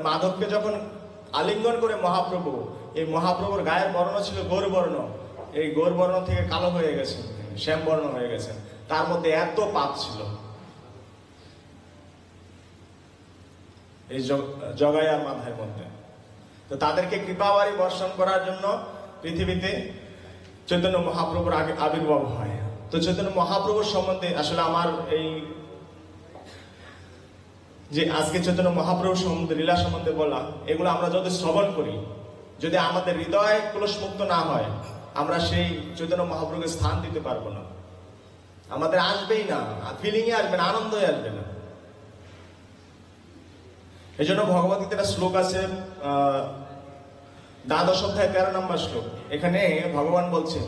মাধবকে যখন আলিঙ্গন করে মহাপ্রভু, এই মহাপ্রভুর গায়ের বর্ণ ছিল গৌরবর্ণ, এই গৌরবর্ণ থেকে কালো হয়ে গেছেন, শ্যামবর্ণ হয়ে গেছেন। তার মধ্যে এত পাপ ছিল। এই জগাইয়ার মাথার মধ্যে। তো তাদেরকে কৃপাবারি বর্ষণ করার জন্য পৃথিবীতে চৈতন্য মহাপ্রভুর আবির্ভাব হয়। তো চৈতন্য মহাপ্রভুর সম্বন্ধে আসলে আমার এই যে আজকে চৈতন্য মহাপ্রভুর সম্বন্ধে, লীলা সম্বন্ধে বলা, এগুলো আমরা যদি শ্রবণ করি, যদি আমাদের হৃদয় কলুষমুক্ত না হয়, আমরা সেই চৈতন্য মহাপ্রভুকে স্থান দিতে পারবো না। আমাদের আসবেই না, ফিলিংই আসবে না, আনন্দই আসবে না। এই জন্য ভগবদ্গীতার একটা শ্লোক আছে, দ্বাদশ অধ্যায় 13 নম্বর শ্লোক। এখানে ভগবান বলছেন,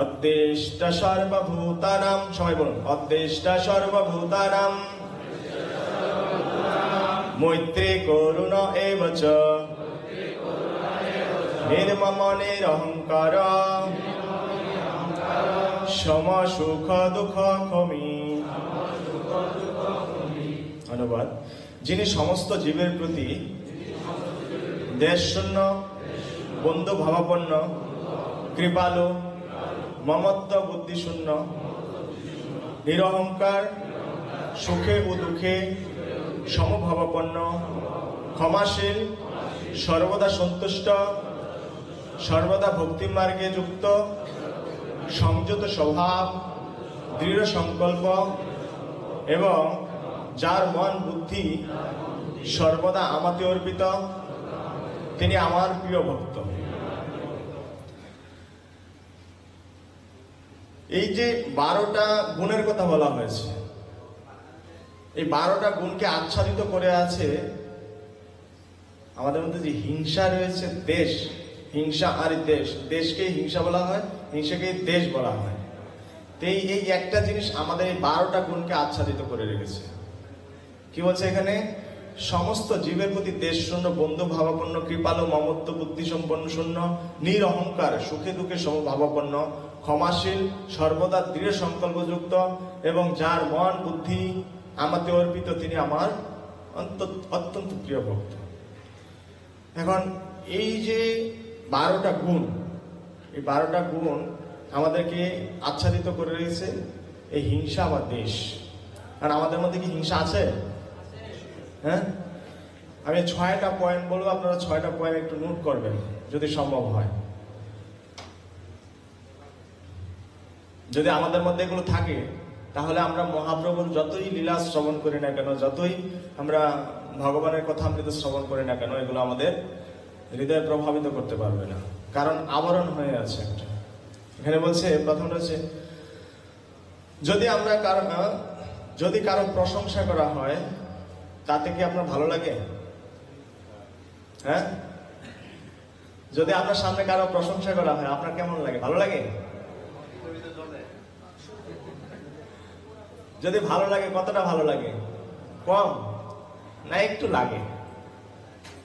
অদ্দেষ্টা সর্বভূতানাম, সবাই বলুন, অদ্দেষ্টা সর্বভূতানাম মৈত্রী করুণ এবচ নির্মম নিরহংকার সম সুখ দুঃখ ক্ষমি। অনুবাদ, যিনি সমস্ত জীবের প্রতি দেশশূন্য, বন্ধু ভাবাপন্ন, কৃপালু, মমত্ব বুদ্ধিশূন্য, নিরহংকার, সুখে ও দুঃখে সমভাবাপন্ন, ক্ষমাশীল, সর্বদা সন্তুষ্ট, সর্বদা ভক্তি মার্গে যুক্ত, সংযত স্বভাব, দৃঢ় সংকল্প এবং যার মন বুদ্ধি সর্বদা আমাতে অর্পিত, তিনি আমার প্রিয় ভক্ত। এই যে 12টা গুণের কথা বলা হয়েছে, এই 12টা গুণকে আচ্ছাদিত করে আছে আমাদের মধ্যে যে হিংসা রয়েছে, দেশ, হিংসা আর দেশ, দেশকে হিংসা বলা হয়, হিংসাকে দেশ বলা হয়। তো এই একটা জিনিস আমাদের এই 12টা গুণকে আচ্ছাদিত করে রেখেছে। কি বলছে এখানে? সমস্ত জীবের প্রতি দেশ শূন্য, বন্ধু ভাবাপন্ন, কৃপালু, মমত্ব বুদ্ধি সম্পন্ন শূন্য, নিরহংকার, সুখে দুঃখে সমভাবাপন্ন, ক্ষমাশীল, সর্বদা দৃঢ় সংকল্পযুক্ত এবং যার মন বুদ্ধি আমাতে অর্পিত, তিনি আমার অত্যন্ত প্রিয় ভক্ত। এখন এই যে 12টা গুণ, এই 12টা গুণ আমাদেরকে আচ্ছাদিত করে রয়েছে এই হিংসা বা দেশ। আর আমাদের মধ্যে কি হিংসা আছে? হ্যাঁ, আমি 6টা পয়েন্ট বলবো, আপনারা 6টা পয়েন্ট একটু নোট করবেন যদি সম্ভব হয়। যদি আমাদের মধ্যে এগুলো থাকে, তাহলে আমরা মহাপ্রভুর যতই লীলা শ্রবণ করি না কেন, যতই আমরা ভগবানের কথা আমৃত শ্রবণ করি না কেন, এগুলো আমাদের হৃদয় প্রভাবিত করতে পারবে না, কারণ আবরণ হয়ে আছে একটা। এখানে বলছে, প্রথমটা হচ্ছে, যদি কারো প্রশংসা করা হয়, তাতে কি আপনার ভালো লাগে? হ্যাঁ, যদি আপনার সামনে কারো প্রশংসা করা হয়, আপনার কেমন লাগে? ভালো লাগে? যদি ভালো লাগে, কতটা ভালো লাগে? কম না একটু লাগে?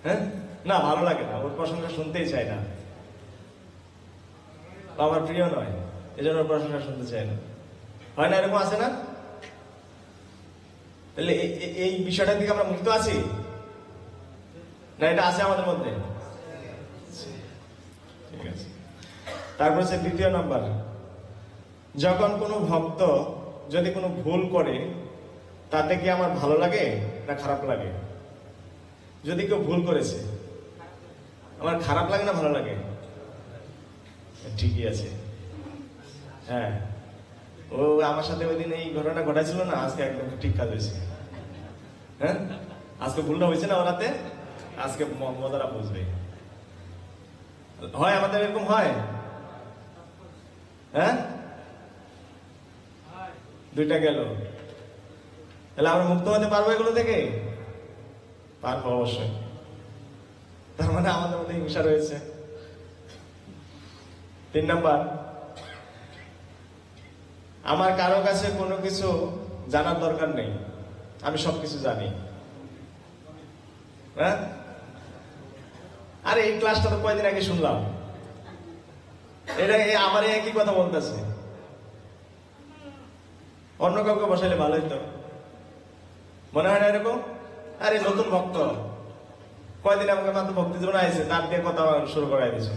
হ্যাঁ, না ভালো লাগে না, ওর প্রশংসা শুনতেই চাই না, আমার প্রিয় নয়, এজন্য ওর প্রশংসা শুনতে চাই না। হয় না? এরকম আছে না? তাহলে এই বিষয়টার দিকে আমরা মুক্ত আছি না? এটা আছে আমাদের মধ্যে, ঠিক আছে। তারপর হচ্ছে 2য় নাম্বার, যখন কোনো ভক্ত যদি কোনো ভুল করে, তাতে কি আমার ভালো লাগে না খারাপ লাগে? যদি কেউ ভুল করেছে, আমার খারাপ লাগে না ভালো লাগে? ঠিকই আছে। হ্যাঁ, ও আমার সাথে ওই দিন এই ঘটনা ঘটাইছিল না, আজকে একদম ঠিক কাজ হয়েছে। হ্যাঁ, আজকে ভুলটা হয়েছে না ওরাতে, আজকে মজারা বুঝবে। হয় আমাদের এরকম হয়? হ্যাঁ, 2টা গেল। তাহলে আমরা মুক্ত হতে পারবো এগুলো থেকে? পারবো অবশ্যই। তার মানে আমাদের মধ্যে হিংসা রয়েছে। 3 নাম্বার, আমার কারো কাছে কোনো কিছু জানার দরকার নেই, আমি সবকিছু জানি। হ্যাঁ, আরে এই ক্লাসটা তো কয়েকদিন আগে শুনলাম, এটা আমার একই কথা বলতেছে, অন্য কাউকে বসাইলে ভালো হইতো। মনে হয় না এরকম? আরে নতুন ভক্ত, কয়দিন আমাকে মাত্র ভক্তি জীবন আইছে, তার দিয়ে কথা শুরু করাই দিয়েছে,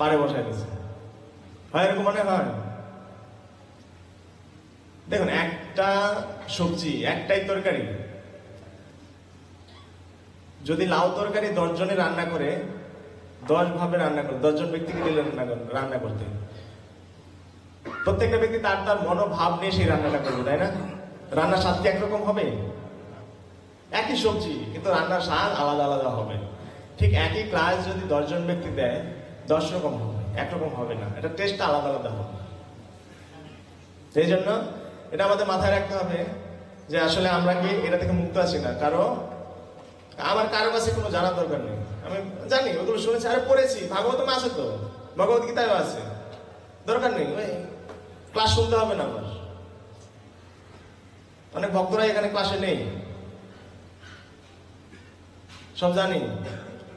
পারে বসাই দিয়েছে। হয় এরকম মনে হয়? দেখুন, একটা সবজি, একটাই তরকারি, যদি লাউ তরকারি 10 জনে রান্না করে, 10 ভাবে রান্না করে, 10 জন ব্যক্তিকে দিলে রান্না করতে, প্রত্যেকটা ব্যক্তি তার তার মনোভাব নিয়ে সেই রান্নাটা করবে, তাই না? রান্নার স্বাদ কি একরকম হবে? একই সবজি, কিন্তু রান্নার স্বাদ আলাদা আলাদা হবে। ঠিক একই ক্লাস যদি 10 জন ব্যক্তি দেয়, 10 রকম হবে, একরকম হবে না, এটা টেস্টটা আলাদা আলাদা হবে। সেই জন্য এটা আমাদের মাথায় রাখতে হবে যে আসলে আমরা কি এটা থেকে মুক্ত আছি না। আমার কারো কাছে কোনো জানার দরকার নেই, আমি জানি, ওগুলো শুনেছি, আরে পড়েছি, ভাগবতম আছে তো, ভগবত গীতায় আছে, দরকার নেই ওই ক্লাস শুনতে হবে না আমার। অনেক ভক্তরা এখানে ক্লাসে নেই, সব জানি,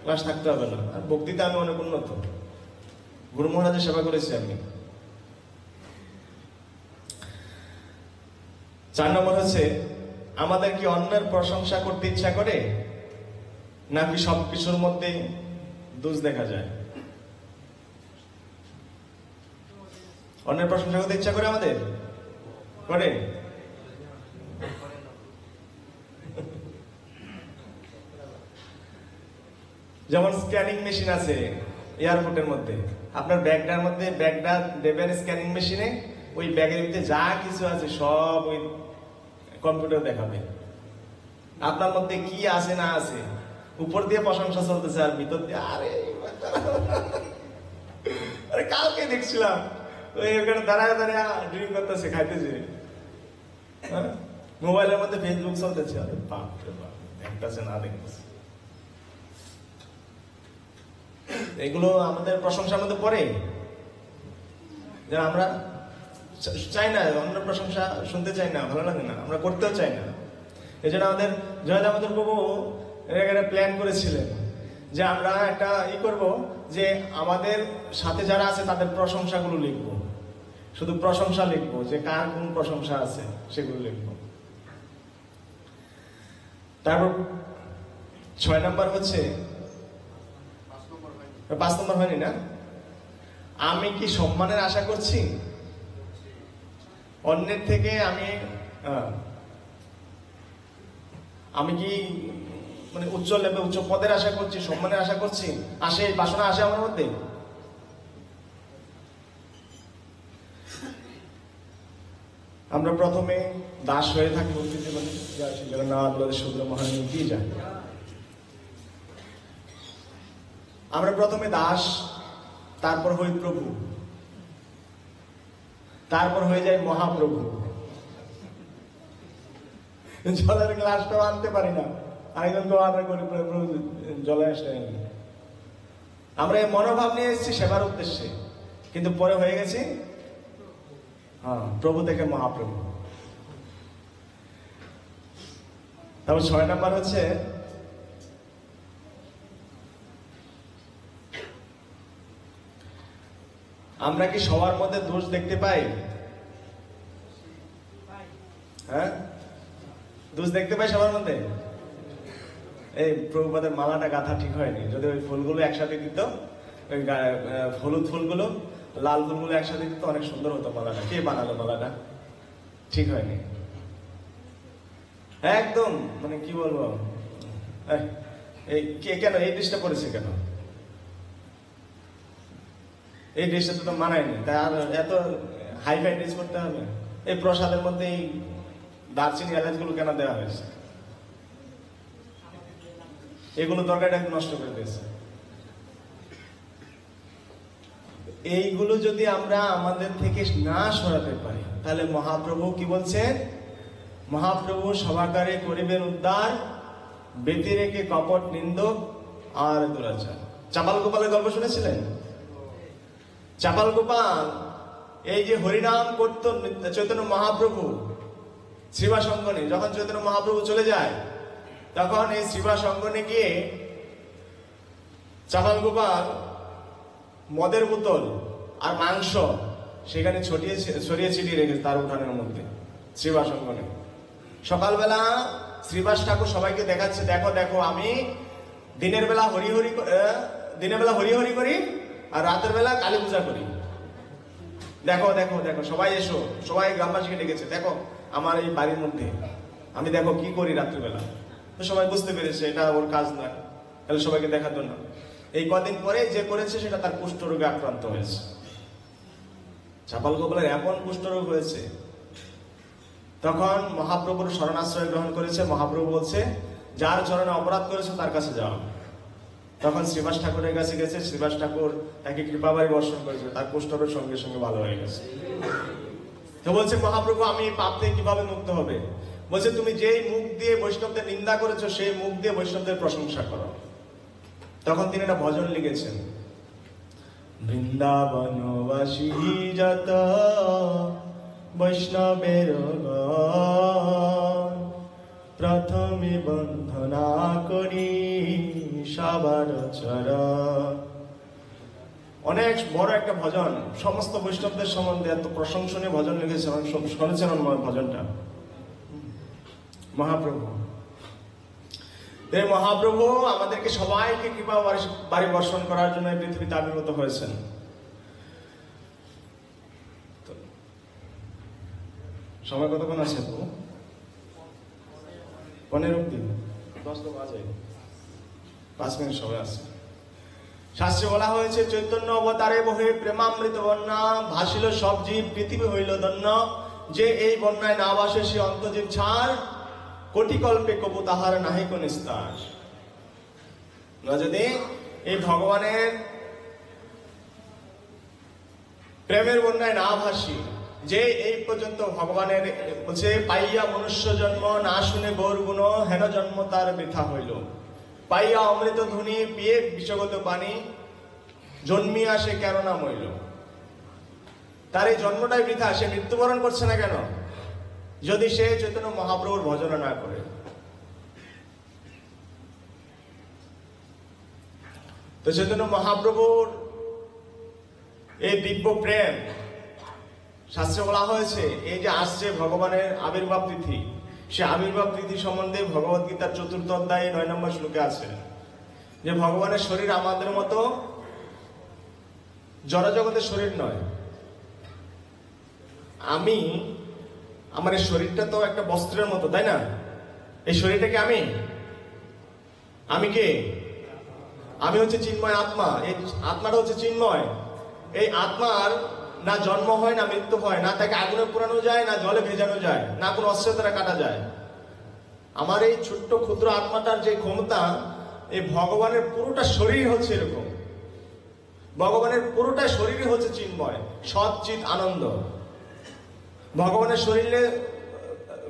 ক্লাস থাকতে হবে না। আর বক্তৃতা আমি অনেক উন্নত, গুরু মহারাজের সেবা করেছি আমি। 4 নম্বর হচ্ছে, আমাদের কি অন্যের প্রশংসা করতে ইচ্ছা করে, নাকি সবকিছুর মধ্যে দোষ দেখা যায়? অন্যের প্রশংসা করতে ইচ্ছা করে আমাদের? করে? যেমন স্ক্যানিং মেশিন আছে এয়ারপোর্টের মধ্যে, আপনার ব্যাগটার মধ্যে ব্যাগটা দেবেন স্ক্যানিং মেশিনে, ওই ব্যাগের ভিতরে যা কিছু আছে সব ওই কম্পিউটার দেখাবে আপনার মধ্যে কি আছে না আছে। উপর দিয়ে প্রশংসা চলতেছে আর ভিতর দিয়ে আরে আরে কালকে দেখছিলাম ওই ওখানে দাঁড়ায় দাঁড়ায় ড্রিঙ্ক করতেছে, খাইতেছে, মোবাইলের মধ্যে ফেসবুক চলতেছে, আরে বাপ রে বাপ, দেখতেছে না দেখতেছে। এগুলো আমাদের প্রশংসার মধ্যে পড়ে, যে আমরা চাই না, অন্য প্রশংসা শুনতে চাই না, ভালো লাগে না, আমরা করতেও চাই না। এই জন্য আমাদের জয় দামোদর প্রভু একটা প্ল্যান করেছিলেন যে আমরা একটা করব, যে আমাদের সাথে যারা আছে তাদের প্রশংসাগুলো লিখবো, শুধু প্রশংসা লিখবো, যে কার কোন প্রশংসা আছে সেগুলো লিখবো। তারপর 6 নম্বর হচ্ছে, 5 নম্বর হয়নি না, আমি কি সম্মানের আশা করছি অন্যের থেকে? আমি কি মানে উচ্চ লেভেল, উচ্চ পদের আশা করছি, সম্মানের আশা করছি, আসে বাসনা আসে আমার মধ্যে? আমরা প্রথমে দাস হয়ে থাকি ভক্তি জীবনে, জগন্নাথ শূদ্র মহান কি যায়, আমরা প্রথমে দাস, তারপর হই প্রভু, তারপর হয়ে যায় মহাপ্রভু। জলের গ্লাসটাও আনতে পারি না, আরেকজনকে অর্ডার করি প্রভু জলে আসতে। আমরা এই মনোভাব নিয়ে এসেছি সেবার উদ্দেশ্যে, কিন্তু পরে হয়ে গেছি প্রভু থেকে মহাপ্রভু। তারপর 6 নম্বর হচ্ছে, আমরা কি সবার মধ্যে দোষ দেখতে পাই? হ্যাঁ, দোষ দেখতে পাই সবার মধ্যে। এই প্রভুপাদের মালাটা গাঁথা ঠিক হয়নি, যদি ওই ফুলগুলো একসাথে দিত, ওই হলুদ ফুলগুলো লাল ফুলগুলো একসাথে দিত, অনেক সুন্দর হতো মালাটা। কে বানালো মালাটা? ঠিক হয়নি একদম, মানে কি বলবো, এই কে কেন এই ড্রেসটা পরেছে কেন? এই ড্রেসটা তো মানায়নি, তাই আর এত হাই ফাই ড্রেস করতে হবে? এই প্রসাদের মধ্যে এই দারচিনি এলাচ গুলো কেন দেওয়া হয়েছে? এগুলো তরকারিটা নষ্ট করে দিয়েছে। এইগুলো যদি আমরা আমাদের থেকে না সরাতে পারি, তাহলে মহাপ্রভু কি বলছেন? মহাপ্রভু সভাকারে করিবেন উদ্ধার, বেতি রেখে কপট নিন্দক আর দুরাচার। চাপাল গোপালের গল্প শুনেছিলেন? চাপাল গোপাল এই যে হরিনাম করত চৈতন্য মহাপ্রভু শ্রীবাস অঙ্গনে, যখন চৈতন্য মহাপ্রভু চলে যায়, তখন এই শ্রীবাস অঙ্গনে গিয়ে চাপাল গোপাল মদের বোতল আর মাংস সেখানে ছড়িয়ে ছিটিয়ে রেখেছে তার উঠানের মধ্যে শ্রীবাস অঙ্গনে। সকালবেলা শ্রীবাস ঠাকুর সবাইকে দেখাচ্ছে, দেখো দেখো আমি দিনের বেলা হরি হরি করি আর রাতের বেলা কালী পূজা করি। দেখো দেখো দেখো সবাই এসো, সবাই গ্রামবাসীকে ডেকেছে, দেখো আমার এই বাড়ির মধ্যে আমি দেখো কি করি রাত্রিবেলা। তো সবাই বুঝতে পেরেছে এটা ওর কাজ নয়, তাহলে সবাইকে দেখাতো না। এই কদিন পরে যে করেছে সেটা তার কুষ্ঠরোগে আক্রান্ত হয়েছে। চাপাল গোপালের এমন কুষ্ঠরোগ হয়েছে, তখন মহাপ্রভুর শরণাশ্রয় গ্রহণ করেছে। মহাপ্রভু বলছে যার চরণে অপরাধ করেছে তার কাছে যাও। তখন শ্রীবাস ঠাকুরের কাছে গেছে, শ্রীবাস ঠাকুর তাকে কৃপাবাড়ি বর্ষণ করেছে, তার কুষ্ঠরোগ সঙ্গে সঙ্গে ভালো হয়ে গেছে। তো বলছে মহাপ্রভু আমি পাপ থেকে কিভাবে মুক্ত হবে? বলছে তুমি যেই মুখ দিয়ে বৈষ্ণবদের নিন্দা করেছো সেই মুখ দিয়ে বৈষ্ণবদের প্রশংসা করো। তখন তিনি একটা ভজন লিখেছেন, বৃন্দাবনবাসী যত বৈষ্ণবের প্রথমে বন্ধনা করি সবার চরণ। অনেক বড় একটা ভজন, সমস্ত বৈষ্ণবদের সম্বন্ধে এত প্রশংসনীয় ভজন লিখেছেন। শুনেছেন ভজনটা মহাপ্রভু। মহাপ্রভু আমাদেরকে সবাইকে কৃপা বাড়ি বর্ষণ করার জন্য পৃথিবীতে আবির্ভূত হয়েছেন। সময় কতক্ষণ আছে? 15 দিন 10 তো বাজে, 5 মিনিট সময় আছে। শাস্ত্রে বলা হয়েছে চৈতন্য অবতারে বহে প্রেমামৃত বন্যা, ভাসিল সব জীব পৃথিবী হইল ধন্য। যে এই বন্যায় না ভাসে সে অন্তজীব ছাড়, কোটি কল্পে কবু তাহার নাহি কোন নিস্তার। যদি এই ভগবানের প্রেমের বন্যায় না ভাসি, যে এই পর্যন্ত ভগবানের বলছে পাইয়া মনুষ্য জন্ম না শুনে গৌর গুণ, হেন জন্ম তার বৃথা হইল। পাইয়া অমৃত ধ্বনি পিয়ে বিষগত পানি, জন্মিয়া সে কেন না মইল। তার এই জন্মটাই বৃথা, সে মৃত্যুবরণ করছে না কেন? যদি সে চৈতন্য মহাপ্রভুর ভজন না করে। তো চৈতন্য মহাপ্রভুর এই দিব্য প্রেম, শাস্ত্রে বলা হয়েছে এই যে আসছে ভগবানের আবির্ভাব তিথি, সে আবির্ভাব তিথি সম্বন্ধে ভগবত গীতার 4th অধ্যায়ে 9 নম্বর শ্লোকে আছে যে ভগবানের শরীর আমাদের মতো জড়জগতের শরীর নয়। আমার এই শরীরটা তো একটা বস্ত্রের মতো, তাই না? এই শরীরটাকে আমি কে? আমি হচ্ছে চিন্ময় আত্মা। এই আত্মাটা হচ্ছে চিন্ময়। এই আত্মার না জন্ম হয় না মৃত্যু হয়, না তাকে আগুনে পোড়ানো যায়, না জলে ভেজানো যায়, না কোনো অস্ত্রের দ্বারা কাটা যায়। আমার এই ছোট্ট ক্ষুদ্র আত্মাটার যে ক্ষমতা, এই ভগবানের পুরোটা শরীর হচ্ছে এরকম। ভগবানের পুরোটা শরীরই হচ্ছে চিন্ময়, সৎচিৎ আনন্দ। ভগবানের শরীরে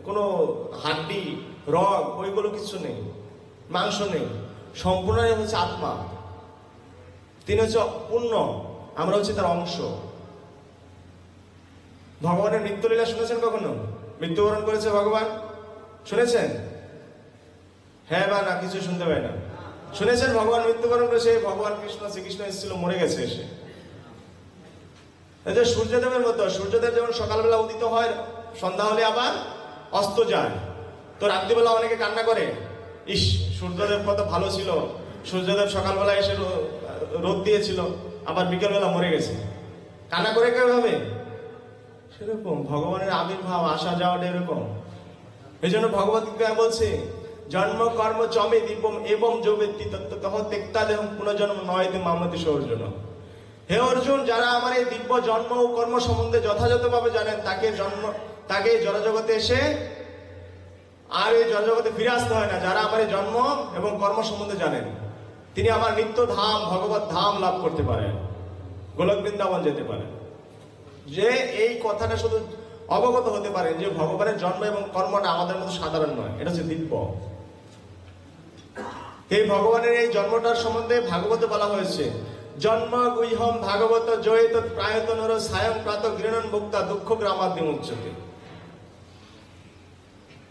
কোনো হাড্ডি রগ ওইগুলো কিছু নেই, মাংস নেই, সম্পূর্ণই হচ্ছে আত্মা। তিনি হচ্ছে পূর্ণ, আমরা হচ্ছে তার অংশ। ভগবানের মৃত্যুলীলা শুনেছেন কখনো? মৃত্যুবরণ করেছে ভগবান, শুনেছেন? হ্যাঁ বা না, কিছু শুনতে পাই না। শুনেছেন ভগবান মৃত্যুবরণ করেছে? ভগবান শ্রীকৃষ্ণ এসেছিল, মরে গেছে এসে। সূর্যদেবের মতো, সূর্যদেব যেমন সকালবেলা উদিত হয়, সন্ধ্যা হলে আবার অস্ত যায়। তো রাত্রিবেলা অনেকে কান্না করে, ইস সূর্যদেব কত ভালো ছিল, সূর্যদেব সকালবেলা এসে রোদ দিয়েছিল, আবার বিকেলবেলা মরে গেছে। কান্না করে কেউ হবে? সেরকম ভগবানের আবির্ভাব, আসা যাওয়াটা এরকম। এই জন্য ভগবত গীতা বলছে জন্ম কর্ম চমে দীপম এবং যৌবেত্তি তত্ত্বতঃ তেক্তা দেহম পুনর্জন্ম নয়তে মামতি সৌর্জন। হে অর্জুন, যারা আমার এই দিব্য জন্ম ও কর্ম সম্বন্ধে যথাযথভাবে জানেন, তাকে জড়জগতে এসে আর এই জড়জগতে ফিরে আসতে হয় না। যারা আমার এই জন্ম এবং কর্ম সম্বন্ধে জানেন, তিনি আমার নিত্য ধাম ভগবত ধাম লাভ করতে পারেন, গোলক বৃন্দাবন যেতে পারেন। যে এই কথাটা শুধু অবগত হতে পারেন যে ভগবানের জন্ম এবং কর্মটা আমাদের মতো সাধারণ নয়, এটা হচ্ছে দিব্য। এই ভগবানের এই জন্মটার সম্বন্ধে ভাগবতে বলা হয়েছে জন্ম গুহ্যম ভাগবত জয়িত প্রায়তনর সায়ং প্রাত গৃহণ মুক্তা দুঃখ গ্রামাদ্যম উচ্চতে।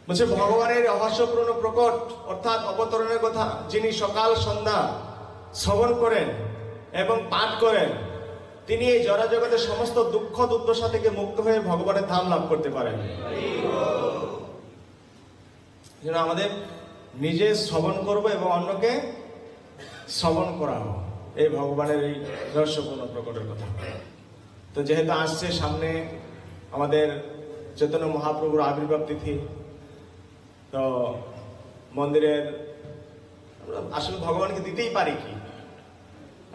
বলছে ভগবানের রহস্যপূর্ণ প্রকট অর্থাৎ অবতরণের কথা যিনি সকাল সন্ধ্যা শ্রবণ করেন এবং পাঠ করেন, তিনি এই জড়জগতের সমস্ত দুঃখ দুর্দশা থেকে মুক্ত হয়ে ভগবানের ধাম লাভ করতে পারেন। যেন আমাদের নিজে শ্রবণ করব এবং অন্যকে শ্রবণ করাবো, এই ভগবানের এই রহস্যপূর্ণ প্রকটের কথা। তো যেহেতু আসছে সামনে আমাদের চৈতন্য মহাপ্রভুর আবির্ভাব তিথি, তো মন্দিরের আমরা আসলে ভগবানকে দিতেই পারি কি?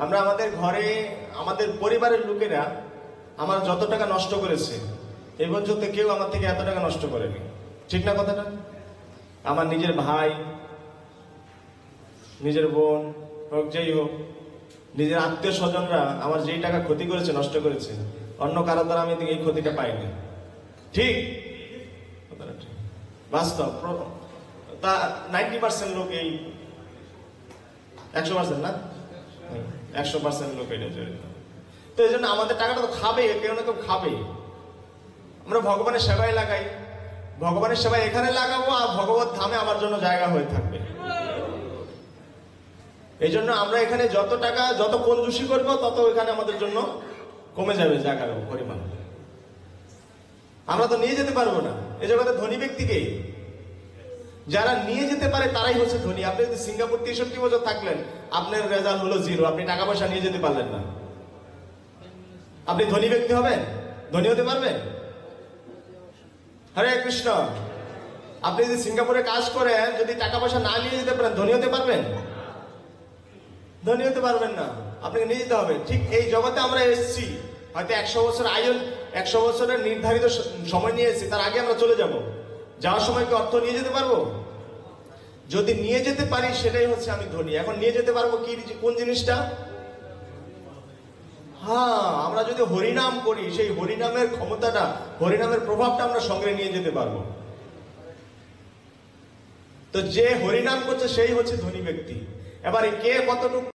আমরা আমাদের ঘরে আমাদের পরিবারের লোকেরা আমার যত টাকা নষ্ট করেছে এই পর্যন্ত কেউ আমার থেকে এত টাকা নষ্ট করেনি, ঠিক না কথাটা? আমার নিজের ভাই, নিজের বোন হোক, যেই হোক, নিজের আত্মীয় স্বজনরা আমার যেই টাকা ক্ষতি করেছে, নষ্ট করেছে, অন্য কারো দ্বারা আমি এই ক্ষতিটা পাইনি, ঠিক? কথাটা ঠিক, বাস্তব। তা 90% লোক এই 100% না, 100% লোক এটা জড়িত। তো এই জন্য আমাদের টাকাটা তো খাবে, কেউ না কেউ খাবে। আমরা ভগবানের সেবায় লাগাই, ভগবানের সেবায় এখানে লাগাবো, আর ভগবত ধামে আমার জন্য জায়গা হয়ে থাকবে। এই জন্য আমরা এখানে যত টাকা যত কঞ্জুসি করবো তত এখানে আমাদের জন্য কমে যাবে জায়গার পরিমাণ। আমরা তো নিয়ে যেতে পারবো না। এই জগতে ধনী ব্যক্তিকে যারা নিয়ে যেতে পারে তারাই হচ্ছে ধনী। আপনি যদি সিঙ্গাপুর 63 বছর থাকলেন, আপনার রেজাল্ট হলো 0, আপনি টাকা পয়সা নিয়ে যেতে পারলেন না, আপনি ধনী ব্যক্তি হবেন? ধনী হতে পারবেন? হরে কৃষ্ণ। আপনি যদি সিঙ্গাপুরে কাজ করেন, যদি টাকা পয়সা না নিয়ে যেতে পারেন, ধনী হতে পারবেন? ধনী হতে পারবেন না, আপনাকে নিয়ে যেতে হবে। ঠিক এই জগতে আমরা এসেছি, হয়তো 100 বছর আয়ু, 100 বছরের নির্ধারিত সময় নিয়ে এসেছি, তার আগে আমরা চলে যাব। যাওয়ার সময় কি অর্থ নিয়ে যেতে পারবো? যদি নিয়ে যেতে পারি সেটাই হচ্ছে আমি ধনী। এখন নিয়ে যেতে পারবো কি, কোন জিনিসটা? হ্যাঁ, আমরা যদি হরিনাম করি, সেই হরিনামের ক্ষমতাটা, হরিনামের প্রভাবটা আমরা সঙ্গে নিয়ে যেতে পারবো। তো যে হরিনাম করছে সেই হচ্ছে ধনী ব্যক্তি। এবারে কে কতটুকু